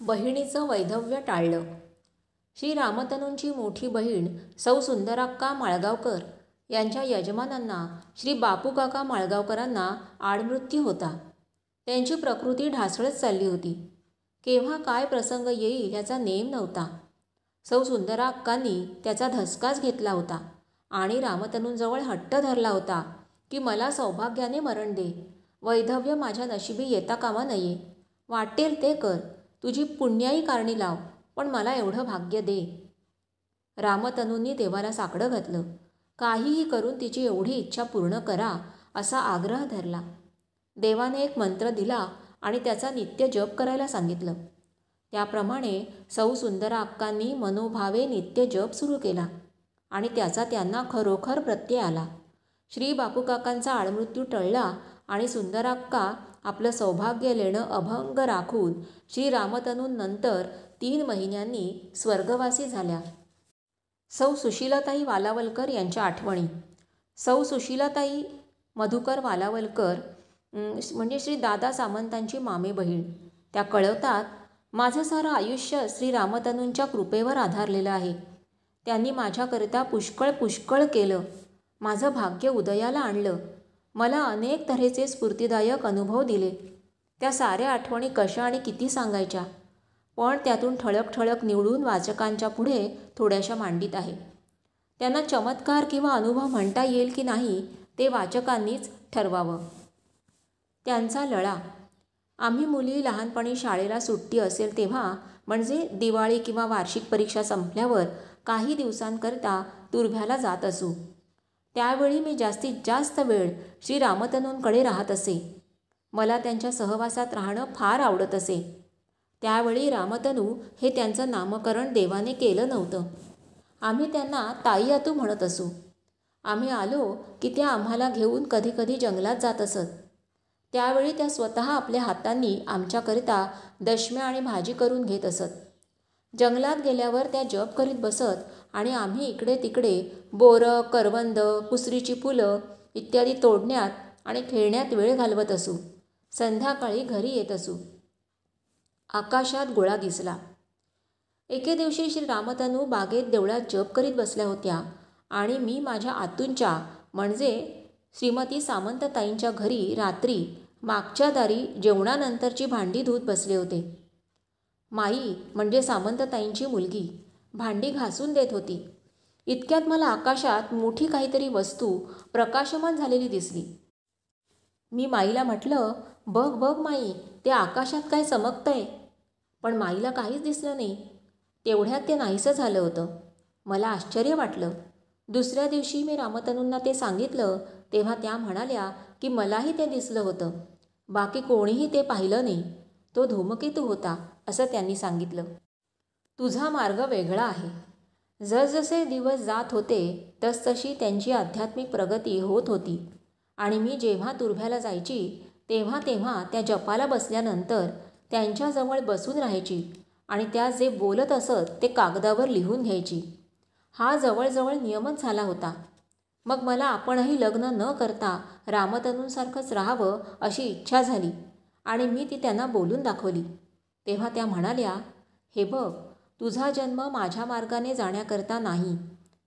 बहिणीचं वैधव्य टाळलं. श्री रामतनूंची मोठी बहीण सौ सुंदराक्का माळगावकर यांच्या यजमानांना श्री बापूकाका माळगावकरांना आडमृत्यू होता. त्यांची प्रकृती ढासळत चालली होती. केव्हा काय प्रसंग येईल याचा नेम नव्हता. सौ सुंदराक्कांनी त्याचा धसकाच घेतला होता आणि रामतनूंजवळ हट्ट धरला होता की मला सौभाग्याने मरण दे, वैधव्य माझ्या नशिबी येता कामा नये, वाटेल ते कर, तुझी पुण्याई कारणी लाव, पण मला एवढं भाग्य दे. रामतनूंनी देवाला साकडं घातलं. काहीही करून तिची एवढी इच्छा पूर्ण करा असा आग्रह धरला. देवाने एक मंत्र दिला आणि त्याचा नित्य जप करायला सांगितलं. त्याप्रमाणे सौ सुंदराक्कांनी मनोभावे नित्य जप सुरू केला आणि त्याचा त्यांना खरोखर प्रत्यय आला. श्री बापूकाकांचा आडमृत्यू टळला आणि सुंदराक्का आपलं सौभाग्य लेणं अभंग राखून श्री रामतनूंनंतर 3 महिन्यांनी स्वर्गवासी झाल्या. सौ सुशीलाताई वालावलकर यांच्या आठवणी. सौ सुशीलाताई मधुकर वालावलकर म्हणजे श्री दादा सामंतांची मामे बहीण. त्या कळवतात, माझं सारं आयुष्य श्री रामतनूंच्या कृपेवर आधारलेलं आहे. त्यांनी माझ्याकरिता पुष्कळ केलं. माझं भाग्य उदयाला आणलं. मला अनेक तऱ्हेचे स्फूर्तिदायक अनुभव दिले. त्या साऱ्या आठवणी कशा आणि किती सांगायच्या, पण त्यातून ठळक निवडून वाचकांच्या पुढे थोड्याशा मांडित आहे. त्यांना चमत्कार किंवा अनुभव म्हणता येईल की नाही ते वाचकांनीच ठरवावं. त्यांचा लळा. आम्ही मुली लहानपणी शाळेला सुट्टी असेल तेव्हा, म्हणजे दिवाळी किंवा वार्षिक परीक्षा संपल्यावर काही दिवसांकरता तुर्भ्याला जात असू. त्यावेळी मी जास्तीत जास्त वेळ श्री रामतनूंकडे राहत असे. मला त्यांच्या सहवासात राहणं फार आवडत असे. त्यावेळी रामतनू हे त्यांचं नामकरण देवाने केलं नव्हतं. आम्ही त्यांना ताई आतू म्हणत असू. आम्ही आलो की त्या आम्हाला घेऊन कधी जंगलात जात असत. त्यावेळी त्या स्वतः आपल्या हातांनी आमच्याकरिता दशम्या आणि भाजी करून घेत असत. जंगलात गेल्यावर त्या जप करीत बसत आणि आम्ही इकडे तिकडे बोरं, करवंद, कुसरीची फुलं इत्यादी तोडण्यात आणि खेळण्यात वेळ घालवत असू. संध्याकाळी घरी येत असू. आकाशात गोळा दिसला. एके दिवशी श्री रामतनू बागेत देवळात जप करीत बसल्या होत्या आणि मी माझ्या आतूंच्या म्हणजे श्रीमती सामंतताईंच्या घरी रात्री मागच्या दारी जेवणानंतरची भांडी धुत बसले होते. माई म्हणजे सामंतताईंची मुलगी भांडी घासून देत होती. इतक्यात मला आकाशात मोठी काहीतरी वस्तू प्रकाशमान झालेली दिसली. मी माईला म्हटलं, बघ माई, ते आकाशात काय चमकतंय. पण माईला काहीच दिसलं नाही. तेवढ्यात ते नाहीसं झालं होतं. मला आश्चर्य वाटलं. दुसऱ्या दिवशी मी रामतनूंना ते सांगितलं तेव्हा त्या म्हणाल्या की मलाही ते दिसलं होतं. बाकी कोणीही ते पाहिलं नाही. तो धूमकेतू होता असं त्यांनी सांगितलं. तुझा मार्ग वेगळा आहे. जसजसे दिवस जात होते तसतशी त्यांची आध्यात्मिक प्रगती होत होती आणि मी जेव्हा तुर्भ्याला जायची तेव्हा त्या जपाला बसल्यानंतर त्यांच्याजवळ बसून राहायची आणि त्या जे बोलत असत ते कागदावर लिहून घ्यायची. हा जवळजवळ नियमच झाला होता. मग मला आपणही लग्न न करता रामतनूंसारखंच राहावं अशी इच्छा झाली आणि मी ती त्यांना बोलून दाखवली. तेव्हा त्या म्हणाल्या, हे बघ, तुझा जन्म माझ्या मार्गाने जाण्याकरता नाही,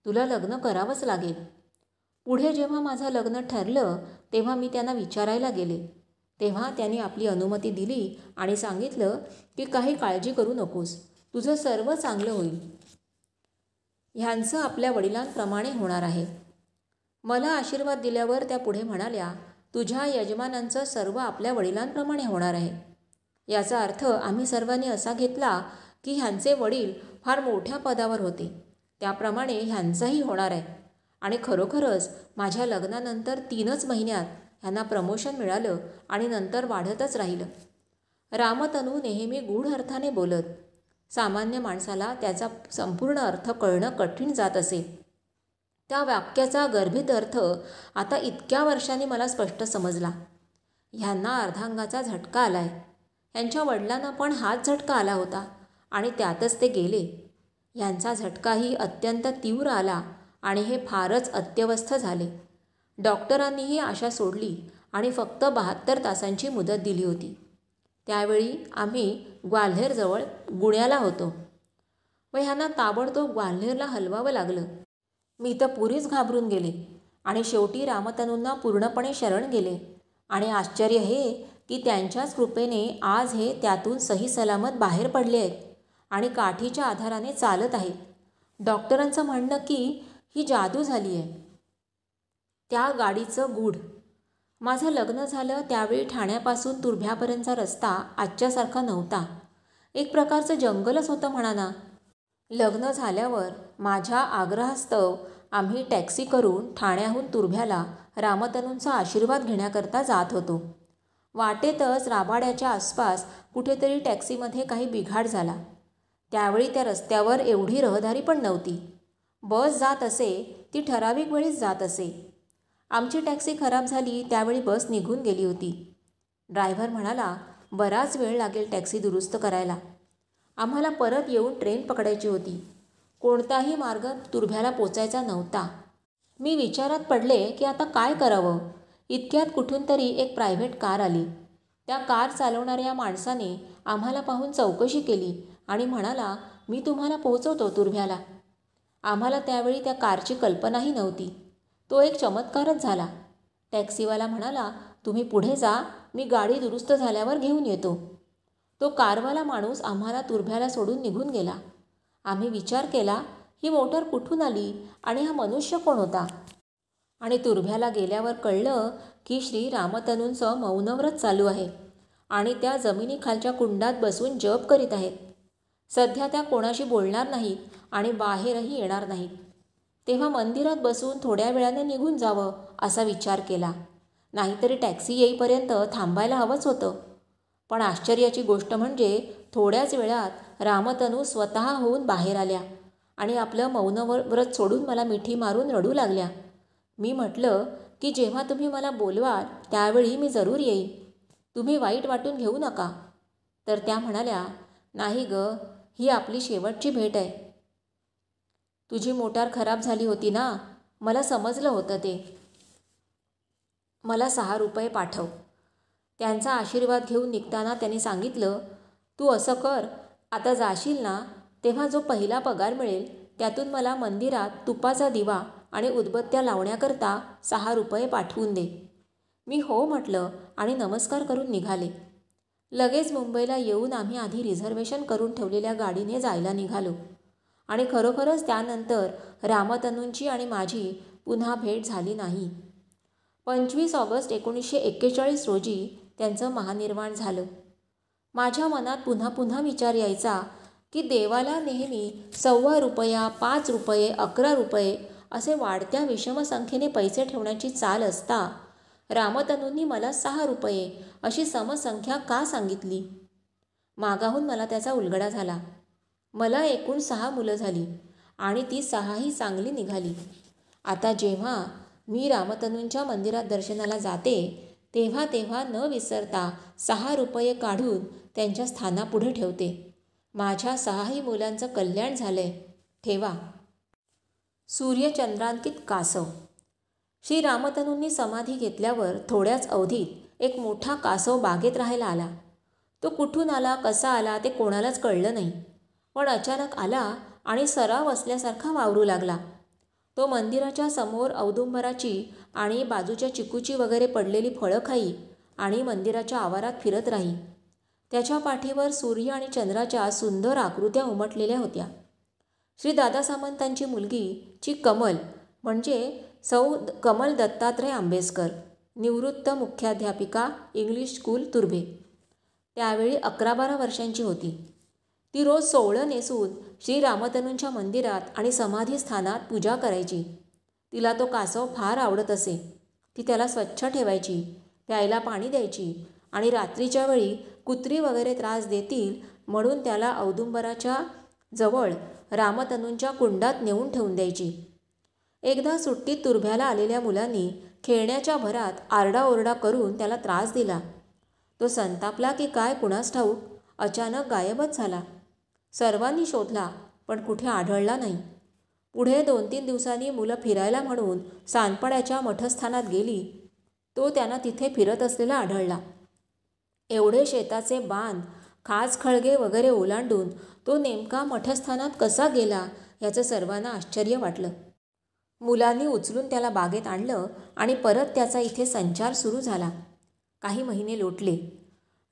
तुला लग्न करावंच लागेल. पुढे जेव्हा माझं लग्न ठरलं तेव्हा मी त्यांना विचारायला गेले. तेव्हा त्यांनी आपली अनुमती दिली आणि सांगितलं की काही काळजी करू नकोस, तुझं सर्व चांगलं होईल. ह्यांचं आपल्या वडिलांप्रमाणे होणार आहे. मला आशीर्वाद दिल्यावर त्या पुढे म्हणाल्या, तुझ्या यजमानांचं सर्व आपल्या वडिलांप्रमाणे होणार आहे. याचा अर्थ आम्ही सर्वांनी असा घेतला की ह्यांचे वडील फार मोठ्या पदावर होते, त्याप्रमाणे ह्यांचंही होणार आहे. आणि खरोखरच माझ्या लग्नानंतर 3च महिन्यात ह्यांना प्रमोशन मिळालं आणि नंतर वाढतच राहिलं. रामतनू नेहमी गूढ अर्थाने बोलत. सामान्य माणसाला त्याचा संपूर्ण अर्थ कळणं कठीण जात असे. त्या वाक्याचा गर्भित अर्थ आता इतक्या वर्षांनी मला स्पष्ट समजला. ह्यांना अर्धांगाचा झटका आलाय. ह्यांच्या वडिलांना पण हाच झटका आला होता आणि त्यातच ते गेले. ह्यांचा झटकाही अत्यंत तीव्र आला आणि हे फारच अत्यवस्थ झाले. डॉक्टरांनीही आशा सोडली आणि फक्त 72 तासांची मुदत दिली होती. त्यावेळी आम्ही ग्वाल्हेरजवळ गुण्याला होतो व ह्यांना ताबडतोब ग्वाल्हेरला हलवावं लागलं. मी तर पुरीच घाबरून गेले आणि शेवटी रामतनूंना पूर्णपणे शरण गेले आणि आश्चर्य हे की त्यांच्याच कृपेने आज हे त्यातून सही सलामत बाहेर पडले आहेत आणि काठीच्या आधाराने चालत आहेत. डॉक्टरांचं म्हणणं की ही जादू झाली आहे. त्या गाडीचं गूढ. माझं लग्न झालं त्यावेळी ठाण्यापासून तुर्भ्यापर्यंतचा रस्ता आजच्यासारखा नव्हता. एक प्रकारचं जंगलच होतं म्हणा ना. लग्न झाल्यावर माझ्या आग्रहास्तव आम्ही टॅक्सी करून ठाण्याहून तुर्भ्याला रामतनूंचा आशीर्वाद घेण्याकरता जात होतो. वाटेतच राबाड्याच्या आसपास कुठेतरी टॅक्सीमध्ये काही बिघाड झाला. त्यावेळी त्या रस्त्यावर एवढी रहदारी पण नव्हती. बस जात असे ती ठराविक वेळीच जात असे. आमची टॅक्सी खराब झाली त्यावेळी बस निघून गेली होती. ड्रायव्हर म्हणाला बराच वेळ लागेल टॅक्सी दुरुस्त करायला. आम्हाला परत येऊन ट्रेन पकडायची होती. कोणताही मार्ग तुर्भ्याला पोचायचा नव्हता. मी विचारात पडले की आता काय करावं. इतक्यात कुठून तरी एक प्रायव्हेट कार आली. त्या कार चालवणाऱ्या माणसाने आम्हाला पाहून चौकशी केली आणि म्हणाला मी तुम्हाला पोहोचवतो तुर्भ्याला. आम्हाला त्यावेळी त्या कारची कल्पनाही नव्हती. तो एक चमत्कारच झाला. टॅक्सीवाला म्हणाला तुम्ही पुढे जा, मी गाडी दुरुस्त झाल्यावर घेऊन येतो. तो कारवाला माणूस आम्हाला तुर्भ्याला सोडून निघून गेला. आम्ही विचार केला ही मोटर कुठून आली आणि हा मनुष्य कोण होता. आणि तुर्भ्याला गेल्यावर कळलं की श्री रामतनूंचं मौनव्रत चालू आहे आणि त्या जमिनीखालच्या कुंडात बसून जप करीत आहेत. सध्या त्या कोणाशी बोलणार नाहीत आणि बाहेरही येणार नाहीत. तेव्हा मंदिरात बसून थोड्या वेळाने निघून जावं असा विचार केला. नाहीतरी टॅक्सी येईपर्यंत थांबायला हवंच होतं. पण आश्चर्याची गोष्ट म्हणजे थोड्याच वेळात रामतनू स्वतः होऊन बाहेर आल्या आणि आपलं मौनव्रत सोडून मला मिठी मारून रडू लागल्या. मी म्हटलं की जेव्हा तुम्ही मला बोलवाल त्यावेळी मी जरूर येईन. तुम्ही वाईट वाटून घेऊ नका. तर त्या म्हणाल्या नाही गं, ही आपली शेवटची भेट आहे. तुझी मोटार खराब झाली होती ना, मला समजलं होतं ते. मला 6 रुपये पाठव. त्यांचा आशीर्वाद घेऊन निघताना त्यांनी सांगितलं तू असं कर, आता जाशील ना तेव्हा जो पहिला पगार मिळेल त्यातून मला मंदिरात तुपाचा दिवा आणि उदबत्त्या लावण्याकरता 6 रुपये पाठवून दे. मी हो म्हटलं आणि नमस्कार करून निघाले. लगेच मुंबईला येऊन आम्ही आधी रिझर्वेशन करून ठेवलेल्या गाडीने जायला निघालो आणि खरोखरच त्यानंतर रामतनूंची आणि माझी पुन्हा भेट झाली नाही. 25 ऑगस्ट 1941 रोजी त्यांचं महानिर्वाण झालं. माझ्या मनात पुन्हा पुन्हा विचार यायचा की देवाला नेहमी 1.25 रुपया, 5 रुपये, 11 रुपये असे वाढत्या विषम संख्येने पैसे ठेवण्याची चाल असता रामतनूंनी मला 6 रुपये अशी समसंख्या का सांगितली. मागाहून मला त्याचा उलगडा झाला. मला एकूण 6 मुलं झाली आणि ती 6ही चांगली निघाली. आता जेव्हा मी रामतनूंच्या मंदिरात दर्शनाला जाते तेव्हा तेव्हा न विसरता 6 रुपये काढून त्यांच्या स्थानापुढे ठेवते. माझ्या 6ही मुलांचं कल्याण झालंय. ठेवा. सूर्यचंद्रांकित कासव. श्री रामतनूंनी समाधी घेतल्यावर थोड्याच अवधीत एक मोठा कासव बागेत राहायला आला. तो कुठून आला, कसा आला ते कोणालाच कळलं नाही. पण अचानक आला आणि सराव असल्यासारखा वावरू लागला. तो मंदिराच्या समोर औदुंबराची आणि बाजूच्या चिकूची वगैरे पडलेली फळं खाई आणि मंदिराच्या आवारात फिरत राही. त्याच्या पाठीवर सूर्य आणि चंद्राच्या सुंदर आकृत्या उमटलेल्या होत्या. श्री दादा सामंतांची मुलगी ची कमल म्हणजे सौ कमल दत्तात्रय आंबेसकर, निवृत्त मुख्याध्यापिका, इंग्लिश स्कूल तुर्भे, त्यावेळी 11-12 वर्षांची होती. ती रोज सोवळं नेसून श्री रामतनूंच्या मंदिरात आणि समाधीस्थानात पूजा करायची. तिला तो कासव फार आवडत असे. ती त्याला स्वच्छ ठेवायची, प्यायला पाणी द्यायची आणि रात्रीच्या वेळी कुत्री वगैरे त्रास देतील म्हणून त्याला औदुंबराच्या जवळ रामतनूंच्या कुंडात नेऊन ठेवून द्यायची. एकदा सुट्टीत तुर्भ्याला आलेल्या मुलांनी खेळण्याच्या भरात आरडाओरडा करून त्याला त्रास दिला. तो संतापला की काय कुणास ठाऊक अचानक गायबच झाला. सर्वांनी शोधला पण कुठे आढळला नाही. पुढे 2-3 दिवसांनी मुलं फिरायला म्हणून सानपाड्याच्या मठस्थानात गेली. तो त्यांना तिथे फिरत असलेला आढळला. एवढे शेताचे बांध, खाच खळगे वगैरे ओलांडून तो नेमका मठस्थानात कसा गेला याचं सर्वांना आश्चर्य वाटलं. मुलांनी उचलून त्याला बागेत आणलं आणि परत त्याचा इथे संचार सुरू झाला. काही महिने लोटले.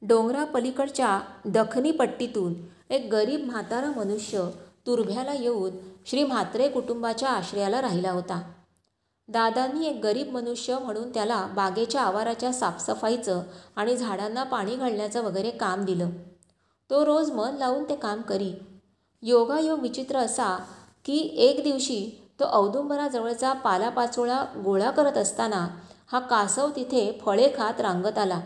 डोंगरापलीकडच्या दखनी पट्टीतून एक गरीब म्हातारा मनुष्य तुर्भ्याला येऊन श्री म्हात्रे कुटुंबाच्या आश्रयाला राहिला होता. दादांनी एक गरीब मनुष्य म्हणून त्याला बागेच्या आवाराच्या साफसफाईचं आणि झाडांना पाणी घालण्याचं वगैरे काम दिलं. तो रोज मन लावून ते काम करी. योगायोग विचित्र असा की एक दिवशी तो औदुंबराजवळचा पालापाचोळा गोळा करत असताना हा कासव तिथे फळे खात रांगत आला.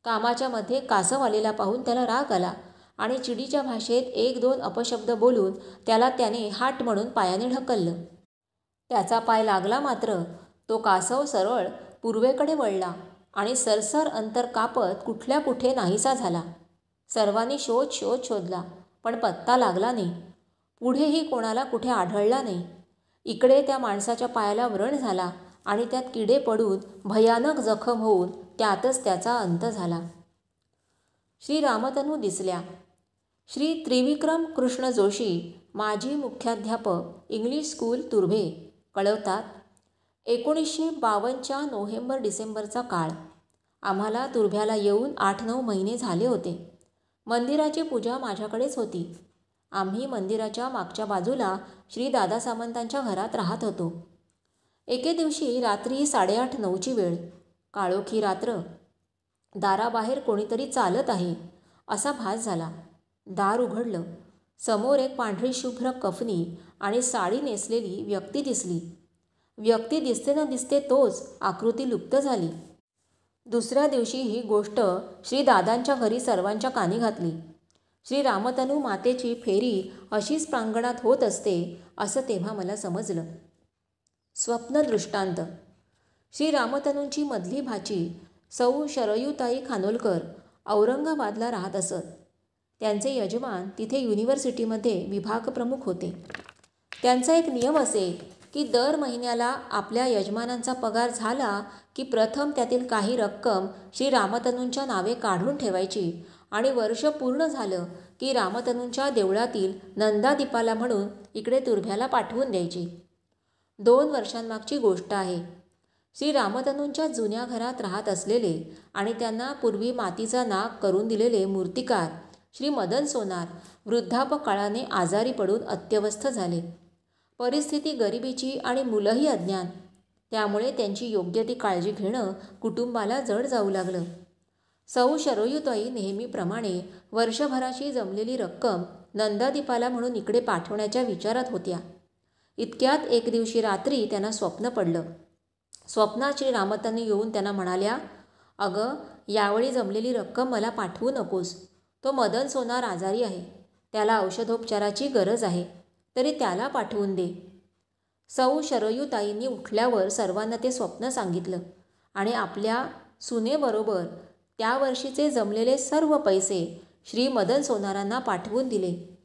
कामाच्या मध्ये कासव आलेला पाहून त्याला राग आला आणि चिडीच्या भाषेत एक दोन अपशब्द बोलून त्याला त्याने हाट म्हणून पायाने ढकललं. त्याचा पाय लागला मात्र तो कासव सरळ पूर्वेकडे वळला आणि सरसर अंतर कापत कुठल्या कुठे नाहीसा झाला. सर्वांनी शोध शोधला पण पत्ता लागला नाही. पुढेही कोणाला कुठे आढळला नाही. इकडे त्या माणसाच्या पायाला व्रण झाला आणि त्यात किडे पडून भयानक जखम होऊन त्यातच त्याचा अंत झाला. श्री रामतनू दिसल्या. श्री त्रिविक्रम कृष्ण जोशी, माजी मुख्याध्यापक, इंग्लिश स्कूल, तुर्भे, कळवतात, 1952च्या नोव्हेंबर-डिसेंबरचा काळ. आम्हाला तुर्भ्याला येऊन 8-9 महिने झाले होते. मंदिराची पूजा माझ्याकडेच होती. आम्ही मंदिराच्या मागच्या बाजूला श्री दादा सामंतांच्या घरात राहत होतो. एके दिवशी रात्री 8:30-9ची वेळ. काळोखी रात्र. दाराबाहेर कोणीतरी चालत आहे असा भास झाला. दार उघडलं. समोर एक पांढरी शुभ्र कफनी आणि साडी नेसलेली व्यक्ती दिसली. व्यक्ती दिसते न दिसते तोच, आकृती लुप्त झाली. दुसऱ्या दिवशी ही गोष्ट श्री दादांच्या घरी सर्वांच्या कानी घातली. श्री रामतनू मातेची फेरी अशीच प्रांगणात होत असते असं तेव्हा मला समजलं. स्वप्न दृष्टांत. श्री रामतनूंची मधली भाची सौ शरयूताई खानोलकर औरंगाबादला राहत असत. त्यांचे यजमान तिथे युनिव्हर्सिटीमध्ये विभाग प्रमुख होते. त्यांचा एक नियम असे की दर महिन्याला आपल्या यजमानांचा पगार झाला की प्रथम त्यातील काही रक्कम श्री रामतनूंच्या नावे काढून ठेवायची आणि वर्ष पूर्ण झालं की रामतनूंच्या देवळातील नंदादीपाला म्हणून इकडे तुर्भ्याला पाठवून द्यायची. 2 वर्षांमागची गोष्ट आहे. श्री रामतनूंच्या जुन्या घरात राहत असलेले आणि त्यांना पूर्वी मातीचा नाग करून दिलेले मूर्तिकार श्री मदन सोनार वृद्धापकाळाने आजारी पडून अत्यवस्थ झाले. परिस्थिती गरिबीची आणि मुलंही अज्ञान. त्यामुळे त्यांची योग्य ती काळजी घेणं कुटुंबाला जड जाऊ लागलं. सौ शरयूताई नेहमीप्रमाणे वर्षभराची जमलेली रक्कम नंदादीपाला म्हणून इकडे पाठवण्याच्या विचारात होत्या. इतक्यात एक दिवशी रात्री त्यांना स्वप्न पडलं. स्वप्नात श्री रामतनू येऊन त्यांना म्हणाल्या, "अगं, यावेळी जमलेली रक्कम मला पाठवू नकोस. तो मदन सोनार आजारी आहे. त्याला औषधोपचाराची गरज आहे. तरी त्याला पाठवून दे." सौ शरयूताईंनी उठल्यावर सर्वांना ते स्वप्न सांगितलं आणि आपल्या सुनेबरोबर त्या वर्षीचे जमलेले सर्व पैसे श्री मदन सोनारांना पाठवून दिले.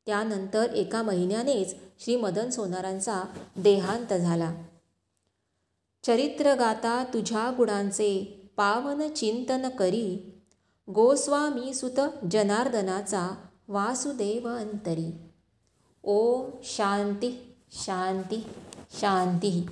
त्यानंतर एका महिन्यानेच श्री मदन सोनारांचा देहांत झाला. चरित्र गाता तुझ्या गुणांचे पावन चिंतन करी, गोस्वामी सुत जनार्दनाचा वासुदेव अंतरी. ओम शांती शांती शांती.